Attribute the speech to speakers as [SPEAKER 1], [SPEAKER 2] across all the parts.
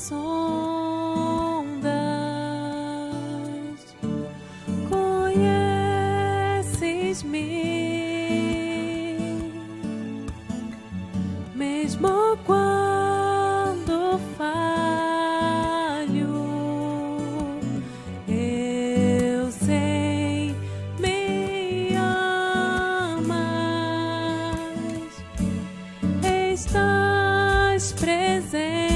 [SPEAKER 1] sondas, conheces-me, mesmo quando falho, eu sei, me amas, estás presente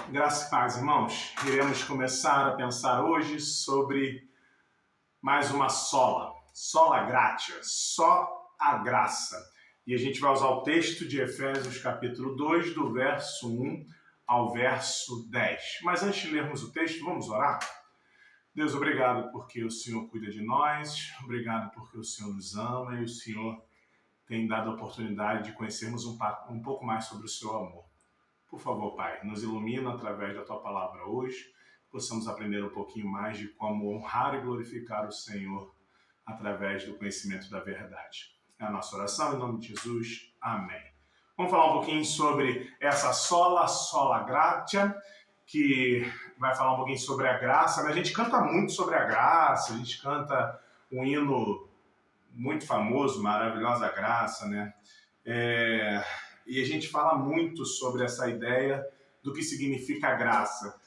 [SPEAKER 2] Graça e paz, irmãos. Iremos começar a pensar hoje sobre mais uma sola gratia, só a graça. E a gente vai usar o texto de Efésios capítulo 2, do verso 1 ao verso 10. Mas antes de lermos o texto, vamos orar? Deus, obrigado porque o Senhor cuida de nós, obrigado porque o Senhor nos ama e o Senhor tem dado a oportunidade de conhecermos um pouco mais sobre o seu amor. Por favor, Pai, nos ilumina através da Tua palavra hoje, possamos aprender um pouquinho mais de como honrar e glorificar o Senhor através do conhecimento da verdade. É a nossa oração, em nome de Jesus. Amém. Vamos falar um pouquinho sobre essa sola gratia, que vai falar um pouquinho sobre a graça. A gente canta muito sobre a graça, a gente canta um hino muito famoso, Maravilhosa Graça, né? E a gente fala muito sobre essa ideia do que significa graça.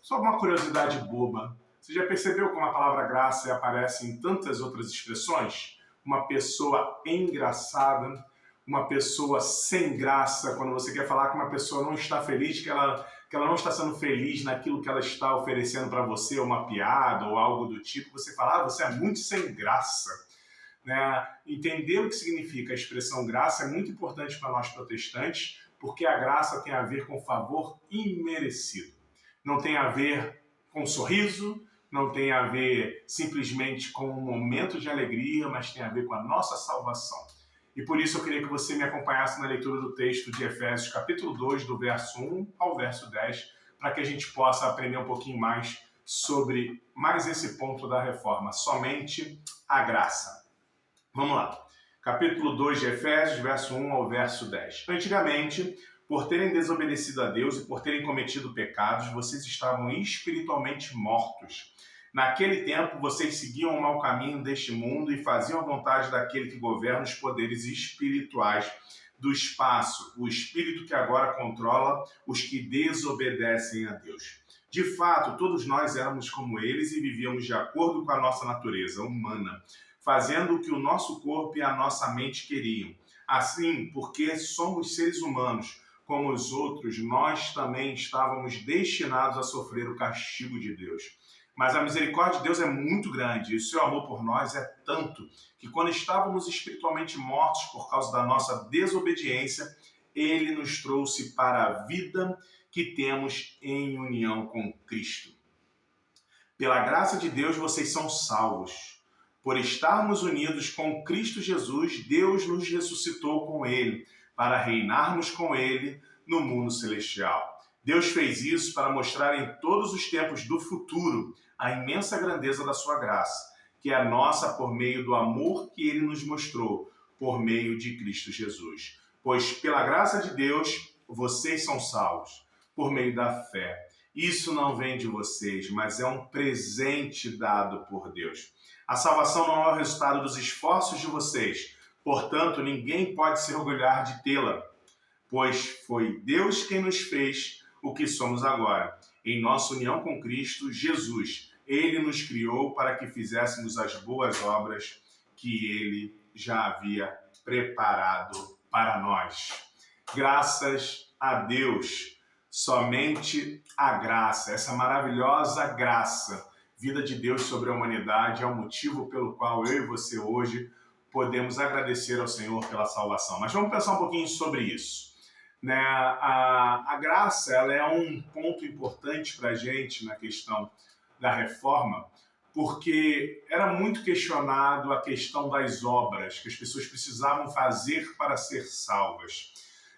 [SPEAKER 2] Só uma curiosidade boba. Você já percebeu como a palavra graça aparece em tantas outras expressões? Uma pessoa engraçada, uma pessoa sem graça, quando você quer falar que uma pessoa não está feliz, que ela não está sendo feliz naquilo que ela está oferecendo para você, uma piada ou algo do tipo, você fala, você é muito sem graça. Né? Entender o que significa a expressão graça é muito importante para nós protestantes, porque a graça tem a ver com favor imerecido. Não tem a ver com sorriso, não tem a ver simplesmente com um momento de alegria, mas tem a ver com a nossa salvação. E por isso eu queria que você me acompanhasse na leitura do texto de Efésios, capítulo 2, do verso 1 ao verso 10, para que a gente possa aprender um pouquinho mais sobre mais esse ponto da reforma, somente a graça. Vamos lá. Capítulo 2 de Efésios, verso 1 ao verso 10. Antigamente, por terem desobedecido a Deus e por terem cometido pecados, vocês estavam espiritualmente mortos. Naquele tempo, vocês seguiam o mau caminho deste mundo e faziam a vontade daquele que governa os poderes espirituais do espaço, o espírito que agora controla os que desobedecem a Deus. De fato, todos nós éramos como eles e vivíamos de acordo com a nossa natureza humana, fazendo o que o nosso corpo e a nossa mente queriam. Assim, porque somos seres humanos, como os outros, nós também estávamos destinados a sofrer o castigo de Deus. Mas a misericórdia de Deus é muito grande e o seu amor por nós é tanto que quando estávamos espiritualmente mortos por causa da nossa desobediência, Ele nos trouxe para a vida que temos em união com Cristo. Pela graça de Deus, vocês são salvos. Por estarmos unidos com Cristo Jesus, Deus nos ressuscitou com Ele, para reinarmos com Ele no mundo celestial. Deus fez isso para mostrar em todos os tempos do futuro a imensa grandeza da sua graça, que é nossa por meio do amor que Ele nos mostrou, por meio de Cristo Jesus. Pois pela graça de Deus, vocês são salvos, por meio da fé. Isso não vem de vocês, mas é um presente dado por Deus. A salvação não é o resultado dos esforços de vocês, portanto, ninguém pode se orgulhar de tê-la, pois foi Deus quem nos fez o que somos agora. Em nossa união com Cristo Jesus, Ele nos criou para que fizéssemos as boas obras que Ele já havia preparado para nós. Graças a Deus, somente a graça, essa maravilhosa graça, vida de Deus sobre a humanidade, é o motivo pelo qual eu e você hoje podemos agradecer ao Senhor pela salvação. Mas vamos pensar um pouquinho sobre isso. Né? A graça, ela é um ponto importante para a gente na questão da reforma, porque era muito questionado a questão das obras que as pessoas precisavam fazer para ser salvas.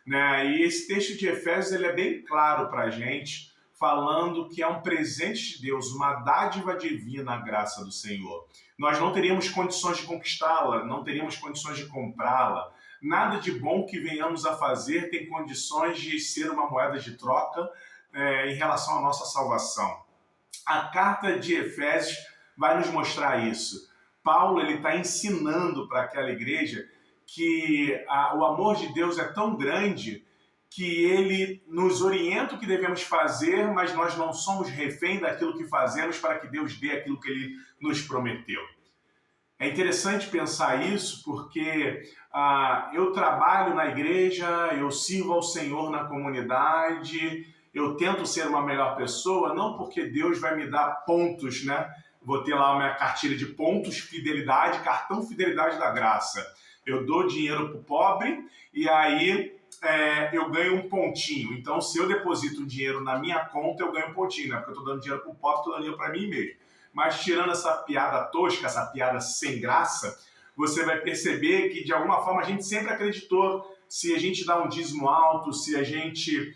[SPEAKER 2] Né? E esse texto de Efésios ele é bem claro para a gente, falando que é um presente de Deus, uma dádiva divina a graça do Senhor. Nós não teríamos condições de conquistá-la, não teríamos condições de comprá-la. Nada de bom que venhamos a fazer tem condições de ser uma moeda de troca em relação à nossa salvação. A carta de Efésios vai nos mostrar isso. Paulo está ensinando para aquela igreja que o amor de Deus é tão grande que ele nos orienta o que devemos fazer, mas nós não somos refém daquilo que fazemos para que Deus dê aquilo que Ele nos prometeu. É interessante pensar isso porque eu trabalho na igreja, eu sirvo ao Senhor na comunidade, eu tento ser uma melhor pessoa, não porque Deus vai me dar pontos, né? Vou ter lá uma cartilha de pontos, fidelidade, cartão fidelidade da graça. Eu dou dinheiro para o pobre e aí eu ganho um pontinho. Então, se eu deposito um dinheiro na minha conta, eu ganho um pontinho, né? Porque eu estou dando dinheiro para o pobre, estou dando dinheiro para mim mesmo. Mas tirando essa piada tosca, essa piada sem graça, você vai perceber que, de alguma forma, a gente sempre acreditou. Se a gente dá um dízimo alto, se a gente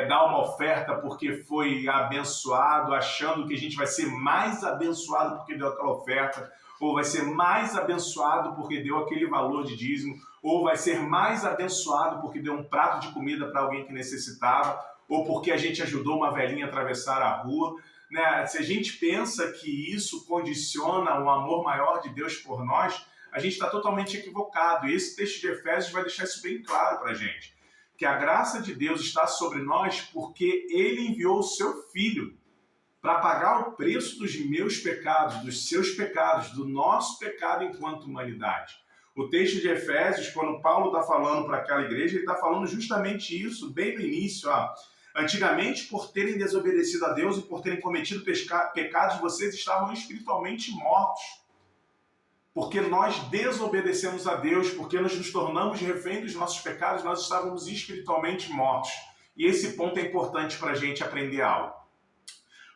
[SPEAKER 2] dá uma oferta porque foi abençoado, achando que a gente vai ser mais abençoado porque deu aquela oferta, ou vai ser mais abençoado porque deu aquele valor de dízimo, ou vai ser mais abençoado porque deu um prato de comida para alguém que necessitava, ou porque a gente ajudou uma velhinha a atravessar a rua. Né? Se a gente pensa que isso condiciona um amor maior de Deus por nós, a gente está totalmente equivocado. E esse texto de Efésios vai deixar isso bem claro para a gente. Que a graça de Deus está sobre nós porque Ele enviou o Seu Filho para pagar o preço dos meus pecados, dos seus pecados, do nosso pecado enquanto humanidade. O texto de Efésios, quando Paulo está falando para aquela igreja, ele está falando justamente isso, bem no início. Antigamente, por terem desobedecido a Deus e por terem cometido pecados, vocês estavam espiritualmente mortos. Porque nós desobedecemos a Deus, porque nós nos tornamos refém dos nossos pecados, nós estávamos espiritualmente mortos. E esse ponto é importante para a gente aprender algo.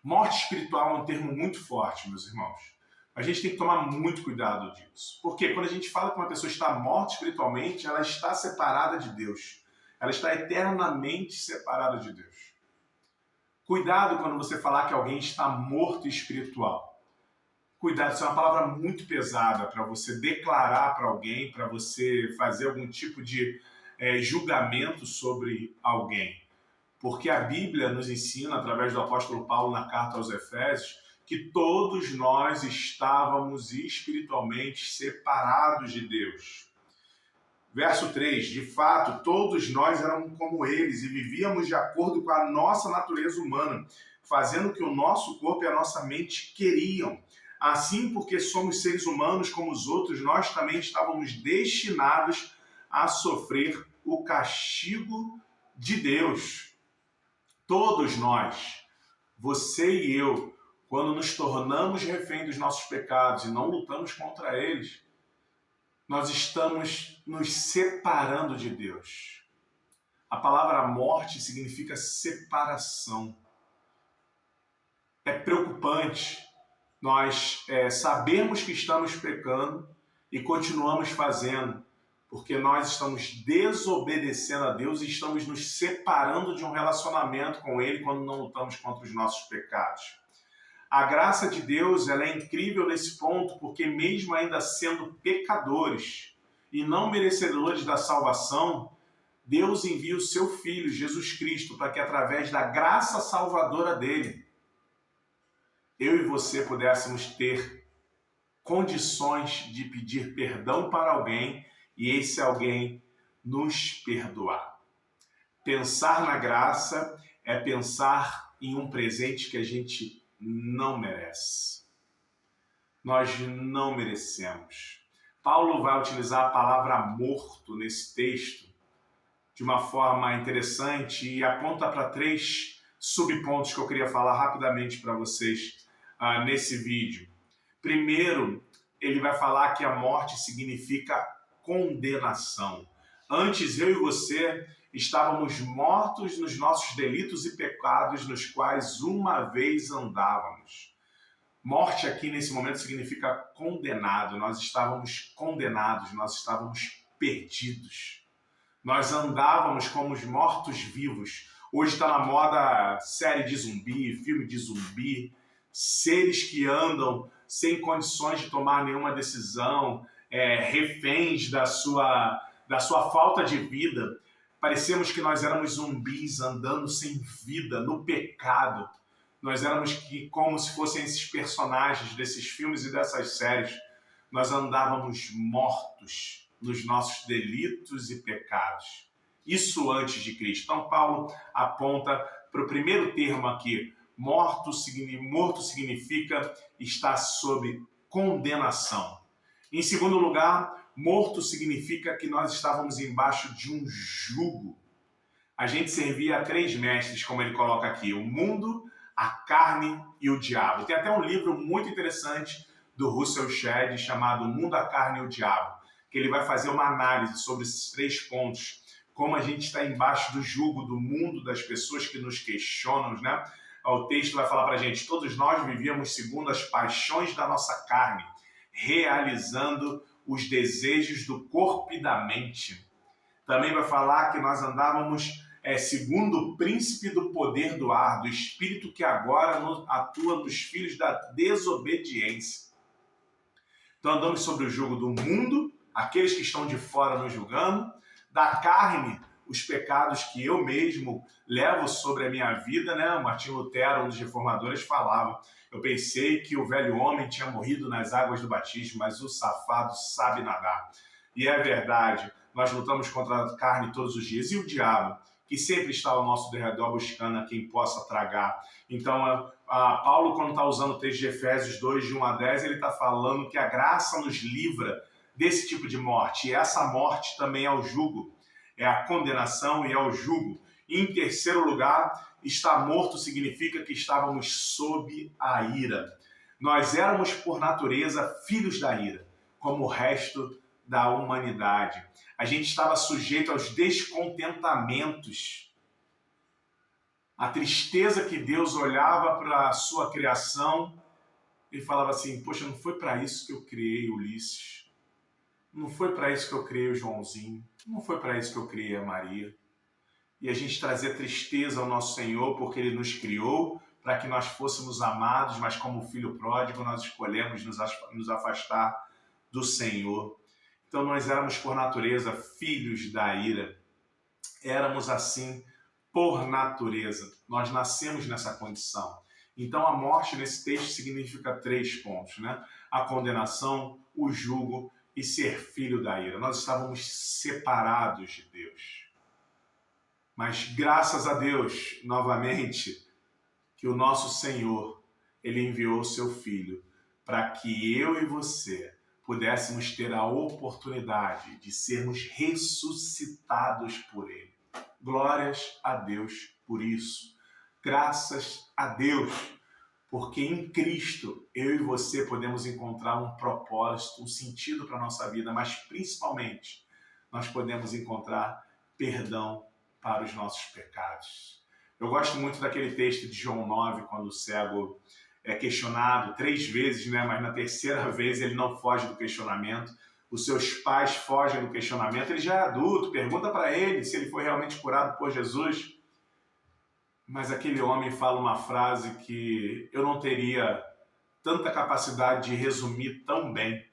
[SPEAKER 2] Morte espiritual é um termo muito forte, meus irmãos. A gente tem que tomar muito cuidado disso. Porque quando a gente fala que uma pessoa está morta espiritualmente, ela está separada de Deus. Ela está eternamente separada de Deus. Cuidado quando você falar que alguém está morto espiritual. Cuidado, isso é uma palavra muito pesada para você declarar para alguém, para você fazer algum tipo de julgamento sobre alguém. Porque a Bíblia nos ensina, através do apóstolo Paulo na carta aos Efésios, que todos nós estávamos espiritualmente separados de Deus. Verso 3, de fato, todos nós éramos como eles e vivíamos de acordo com a nossa natureza humana, fazendo o que o nosso corpo e a nossa mente queriam. Assim, porque somos seres humanos como os outros, nós também estávamos destinados a sofrer o castigo de Deus. Todos nós, você e eu, quando nos tornamos refém dos nossos pecados e não lutamos contra eles, nós estamos nos separando de Deus. A palavra morte significa separação. É preocupante nós sabermos que estamos pecando e continuamos fazendo, porque nós estamos desobedecendo a Deus e estamos nos separando de um relacionamento com Ele quando não lutamos contra os nossos pecados. A graça de Deus ela é incrível nesse ponto, porque mesmo ainda sendo pecadores e não merecedores da salvação, Deus envia o seu Filho, Jesus Cristo, para que através da graça salvadora dele, eu e você pudéssemos ter condições de pedir perdão para alguém e esse alguém nos perdoar. Pensar na graça é pensar em um presente que a gente não merece. Nós não merecemos. Paulo vai utilizar a palavra morto nesse texto de uma forma interessante e aponta para 3 subpontos que eu queria falar rapidamente para vocês nesse vídeo. Primeiro, ele vai falar que a morte significa condenação. Antes, eu e você estávamos mortos nos nossos delitos e pecados nos quais uma vez andávamos. Morte aqui nesse momento significa condenado. Nós estávamos condenados, nós estávamos perdidos. Nós andávamos como os mortos-vivos. Hoje está na moda série de zumbi, filme de zumbi, seres que andam sem condições de tomar nenhuma decisão, reféns da sua falta de vida. Parecemos que nós éramos zumbis andando sem vida, no pecado. Nós éramos como se fossem esses personagens desses filmes e dessas séries. Nós andávamos mortos nos nossos delitos e pecados. Isso antes de Cristo. Então Paulo aponta para o primeiro termo aqui. Morto significa estar sob condenação. Em segundo lugar, morto significa que nós estávamos embaixo de um jugo. A gente servia a três mestres, como ele coloca aqui: o mundo, a carne e o diabo. Tem até um livro muito interessante do Russell Shedd chamado O Mundo, a Carne e o Diabo, que ele vai fazer uma análise sobre esses três pontos, como a gente está embaixo do jugo do mundo, das pessoas que nos questionam, né? O texto vai falar para a gente: todos nós vivíamos segundo as paixões da nossa carne, realizando os desejos do corpo e da mente. Também vai falar que nós andávamos segundo o príncipe do poder do ar, do espírito que agora atua nos filhos da desobediência. Então andamos sobre o jugo do mundo, aqueles que estão de fora nos julgando, da carne, os pecados que eu mesmo levo sobre a minha vida, né? Martinho Lutero, um dos reformadores, falava: eu pensei que o velho homem tinha morrido nas águas do batismo, mas o safado sabe nadar. E é verdade, nós lutamos contra a carne todos os dias. E o diabo, que sempre está ao nosso derredor buscando a quem possa tragar. Então, Paulo, quando está usando o texto de Efésios 2, de 1 a 10, ele está falando que a graça nos livra desse tipo de morte. E essa morte também é o jugo, é a condenação e é o jugo. E, em terceiro lugar, estar morto significa que estávamos sob a ira. Nós éramos, por natureza, filhos da ira, como o resto da humanidade. A gente estava sujeito aos descontentamentos. A tristeza que Deus olhava para a sua criação e falava assim: poxa, não foi para isso que eu criei Ulisses. Não foi para isso que eu criei o Joãozinho. Não foi para isso que eu criei a Maria. E a gente trazia tristeza ao nosso Senhor porque Ele nos criou para que nós fôssemos amados, mas como filho pródigo nós escolhemos nos afastar do Senhor. Então nós éramos por natureza filhos da ira. Éramos assim por natureza. Nós nascemos nessa condição. Então a morte nesse texto significa 3 pontos, né? A condenação, o jugo e ser filho da ira. Nós estávamos separados de Deus. Mas graças a Deus, novamente, que o nosso Senhor, Ele enviou o seu Filho para que eu e você pudéssemos ter a oportunidade de sermos ressuscitados por Ele. Glórias a Deus por isso. Graças a Deus, porque em Cristo eu e você podemos encontrar um propósito, um sentido para a nossa vida, mas principalmente nós podemos encontrar perdão para os nossos pecados. Eu gosto muito daquele texto de João 9, quando o cego é questionado 3 vezes, né? Mas na terceira vez ele não foge do questionamento. Os seus pais fogem do questionamento. Ele já é adulto, pergunta para ele se ele foi realmente curado por Jesus. Mas aquele homem fala uma frase que eu não teria tanta capacidade de resumir tão bem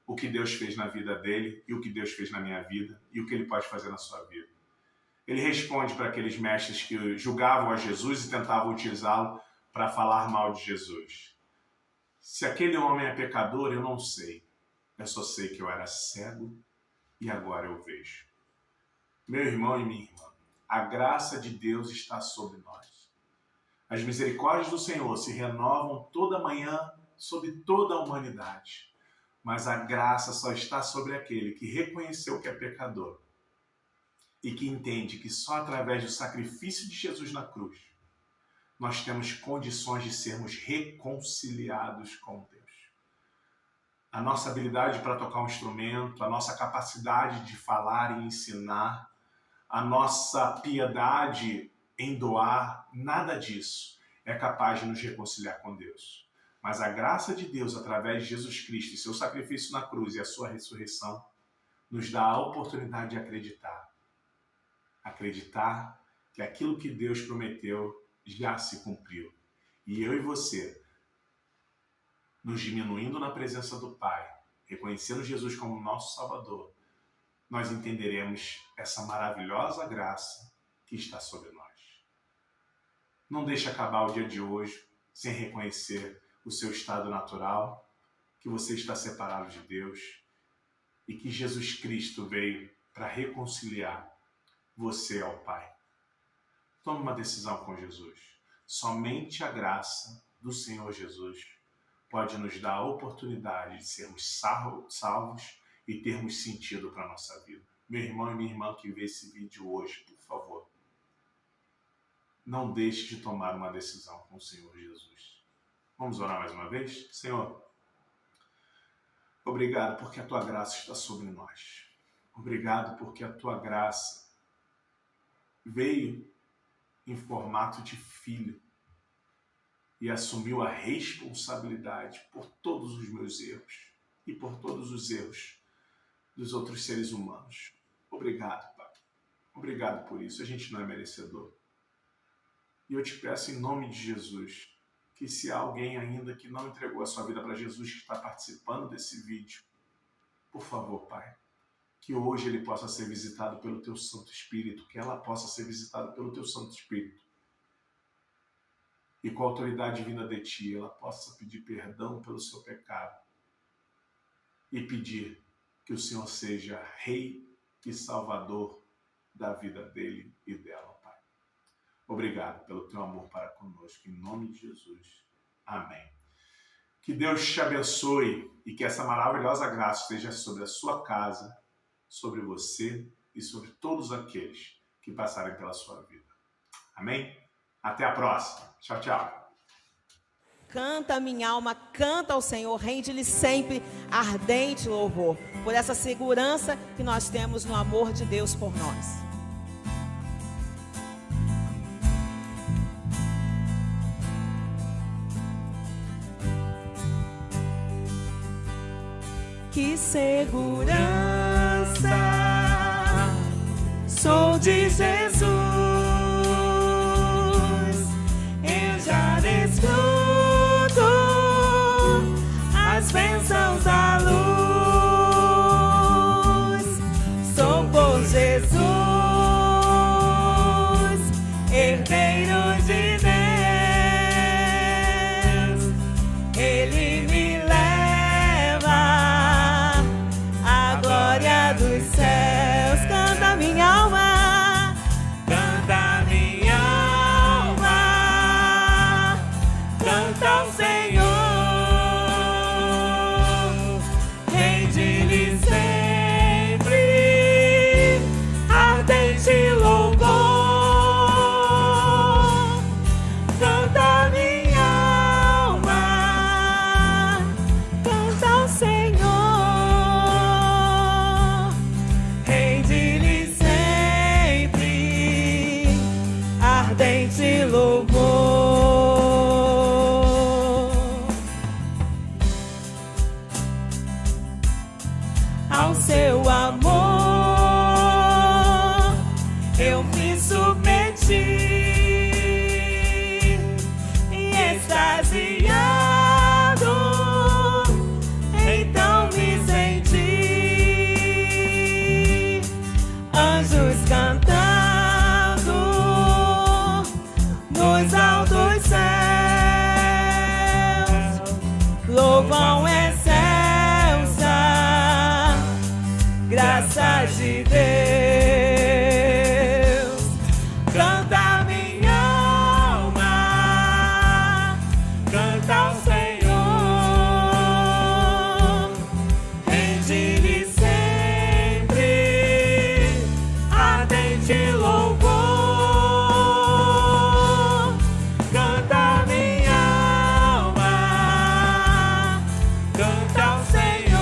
[SPEAKER 2] o que Deus fez na vida dele e o que Deus fez na minha vida e o que Ele pode fazer na sua vida. Ele responde para aqueles mestres que julgavam a Jesus e tentavam utilizá-lo para falar mal de Jesus. Se aquele homem é pecador, eu não sei. Eu só sei que eu era cego e agora eu vejo. Meu irmão e minha irmã, a graça de Deus está sobre nós. As misericórdias do Senhor se renovam toda manhã sobre toda a humanidade. Mas a graça só está sobre aquele que reconheceu que é pecador e que entende que só através do sacrifício de Jesus na cruz nós temos condições de sermos reconciliados com Deus. A nossa habilidade para tocar um instrumento, a nossa capacidade de falar e ensinar, a nossa piedade em doar, nada disso é capaz de nos reconciliar com Deus. Mas a graça de Deus, através de Jesus Cristo e seu sacrifício na cruz e a sua ressurreição, nos dá a oportunidade de acreditar. Acreditar que aquilo que Deus prometeu já se cumpriu. E eu e você, nos diminuindo na presença do Pai, reconhecendo Jesus como nosso Salvador, nós entenderemos essa maravilhosa graça que está sobre nós. Não deixe acabar o dia de hoje sem reconhecer o seu estado natural, que você está separado de Deus e que Jesus Cristo veio para reconciliar você ao Pai. Tome uma decisão com Jesus. Somente a graça do Senhor Jesus pode nos dar a oportunidade de sermos salvos e termos sentido para a nossa vida. Meu irmão e minha irmã que vê esse vídeo hoje, por favor, não deixe de tomar uma decisão com o Senhor Jesus. Vamos orar mais uma vez? Senhor, obrigado porque a Tua graça está sobre nós. Obrigado porque a Tua graça veio em formato de filho e assumiu a responsabilidade por todos os meus erros e por todos os erros dos outros seres humanos. Obrigado, Pai. Obrigado por isso. A gente não é merecedor. E eu te peço em nome de Jesus que se há alguém ainda que não entregou a sua vida para Jesus, que está participando desse vídeo, por favor, Pai, que hoje ele possa ser visitado pelo Teu Santo Espírito, que ela possa ser visitada pelo Teu Santo Espírito. E com a autoridade vinda de Ti, ela possa pedir perdão pelo seu pecado e pedir que o Senhor seja Rei e Salvador da vida dele e dela, Pai. Obrigado pelo Teu amor para conosco, em nome de Jesus. Amém. Que Deus te abençoe e que essa maravilhosa graça esteja sobre a sua casa, sobre você e sobre todos aqueles que passarem pela sua vida. Amém? Até a próxima. Tchau, tchau.
[SPEAKER 3] Canta, minha alma, canta ao Senhor, rende-lhe sempre ardente louvor, por essa segurança que nós temos no amor de Deus por nós. Que segurança sou de Jesus, eu já desfruto as bênçãos da luz, sou por Jesus, herdeiro de Deus, Ele me leva à glória dos céus. Canta minha alma, canta minha alma, canta ao Senhor, rende-lhe sempre ardente louvor. Canta minha alma, canta ao Senhor, rende-lhe sempre ardente louvor. Ao seu amor eu me submeti e extasiado então me senti, anjos cantando nos altos céus, louvam excelsa graça de Deus. Canta minha alma, canta ao Senhor, rende-lhe sempre ardente louvor. Canta minha alma, canta ao Senhor,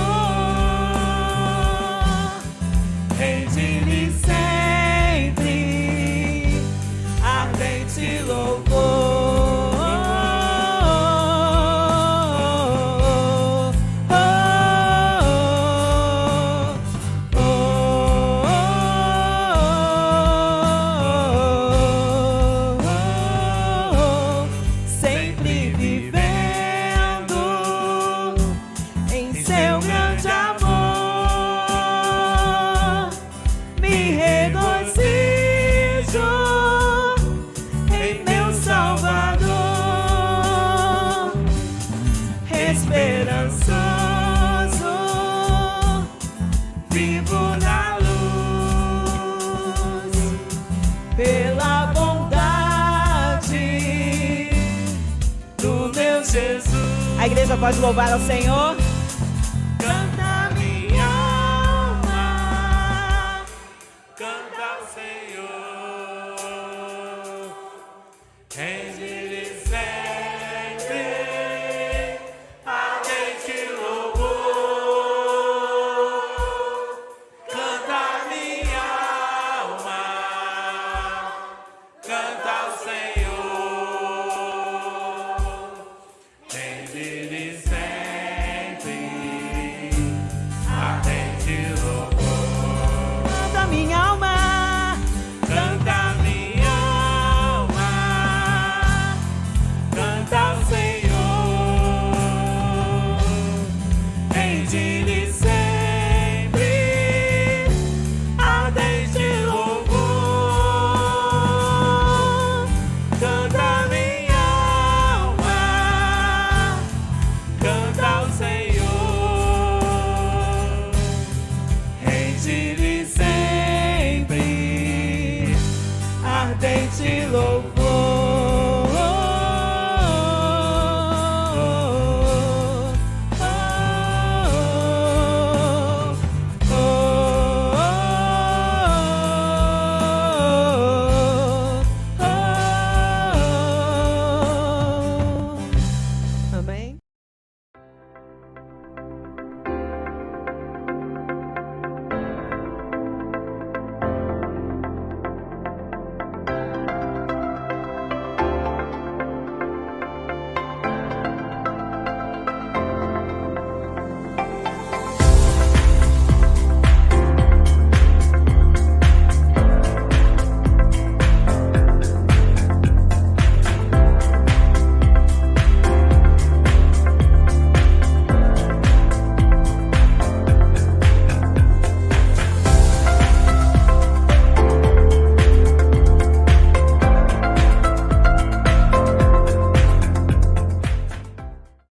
[SPEAKER 3] rende-lhe sempre ardente louvor. Sempre vivendo em seu grande amor, me regozijo em meu Salvador, esperançoso, vivo na luz, pela bondade do meu Jesus. A igreja pode louvar ao Senhor. Canta minha alma, canta ao Senhor, ardente louvor.